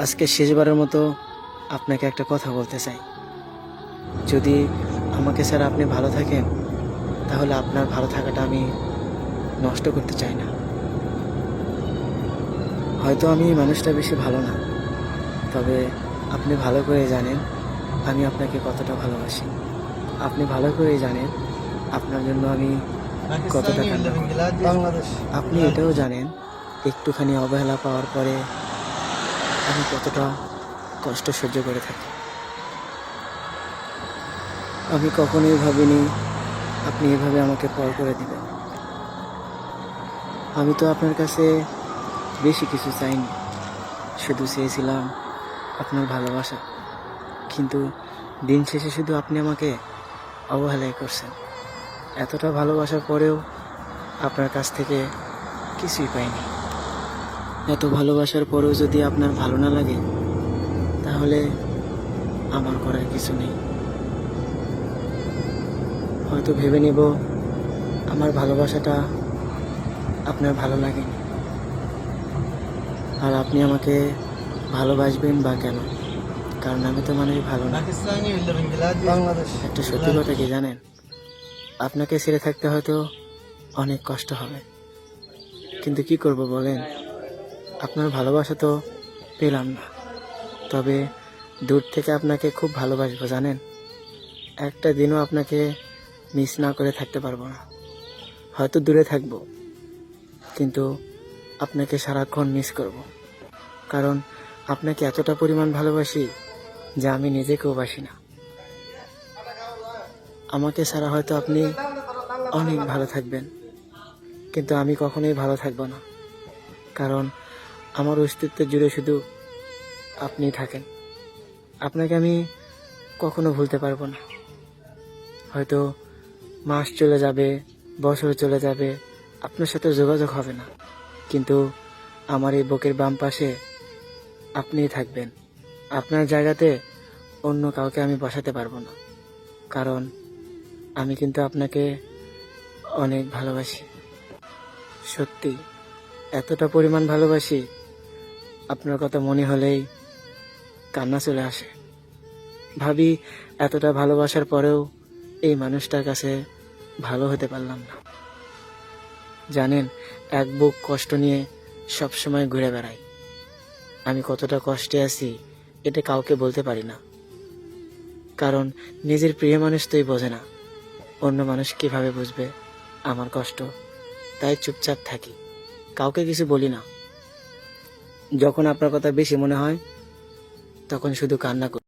আজকে শেষবারের মতো আপনাকে একটা কথা বলতে চাই। যদি আমাকে ছাড়া আপনি ভালো থাকেন, তাহলে আপনার ভালো থাকাটা আমি নষ্ট করতে চাই না। হয়তো আমি মানুষটা বেশি ভালো না, তবে আপনি ভালো করে জানেন আমি আপনাকে কতটা ভালোবাসি। আপনি ভালো করেই জানেন আপনার জন্য আমি কতটা কান্না করি। আপনি এটাও জানেন একটুখানি অবহেলা পাওয়ার পরে আমি কতটা কষ্ট সহ্য করে থাকি। আমি কখনোই ভাবিনি আপনি এভাবে আমাকে পর করে দিবেন। আমি তো আপনার কাছে বেশি কিছু চাইনি, শুধু চেয়েছিলাম আপনার ভালোবাসা। কিন্তু দিন শেষে শুধু আপনি আমাকে অবহেলাই করছেন। এতটা ভালোবাসার পরেও আপনার কাছ থেকে কিছুই পাইনি। এত ভালোবাসার পরেও যদি আপনার ভালো না লাগে, তাহলে আমার করার কিছু নেই। হয়তো ভেবে নেব আমার ভালোবাসাটা আপনার ভালো লাগেনি, আর আপনি আমাকে ভালোবাসবেন বা কেন? কারণ আমি তো মানুষ ভালো না। একটা সত্যি কথা কি জানেন, আপনাকে ছেড়ে থাকতে হয়তো অনেক কষ্ট হবে, কিন্তু কি করব বলেন? আপনার ভালোবাসা তো পেলাম না। তবে দূর থেকে আপনাকে খুব ভালোবাসবো জানেন। একটা দিনও আপনাকে মিস না করে থাকতে পারবো না। হয়তো দূরে থাকবো, কিন্তু আপনাকে সারাক্ষণ মিস করব। কারণ আপনাকে এতটা পরিমাণ ভালোবাসি যা আমি নিজেকেও বাসি না। আমাকে ছাড়া হয়তো আপনি অনেক ভালো থাকবেন, কিন্তু আমি কখনোই ভালো থাকবো না। কারণ আমার অস্তিত্ব জুড়ে শুধু আপনিই থাকেন। আপনাকে আমি কখনো ভুলতে পারবো না। হয়তো মাস চলে যাবে, বছর চলে যাবে, আপনার সাথে যোগাযোগ হবে না, কিন্তু আমার এই বুকের বাম পাশে আপনিই থাকবেন। আপনার জায়গাতে অন্য কাউকে আমি বসাতে পারবো না। কারণ আমি কিন্তু আপনাকে অনেক ভালোবাসি। সত্যি এতটা পরিমাণ ভালোবাসি, আপনার কথা মনে হলেই কান্না চলে আসে। ভাবি এতটা ভালোবাসার পরেও এই মানুষটার কাছে ভালো হতে পারলাম না। জানেন, এক বুক কষ্ট নিয়ে সবসময় ঘুরে বেড়াই। আমি কতটা কষ্টে আছি এটা কাউকে বলতে পারি না, কারণ নিজের প্রিয় মানুষ তোই বোঝে না, অন্য মানুষ কিভাবে বুঝবে আমার কষ্ট। তাই চুপচাপ থাকি, কাউকে কিছু বলি না। যখন আপনার কথা বেশি মনে হয়, তখন শুধু কান্না করি।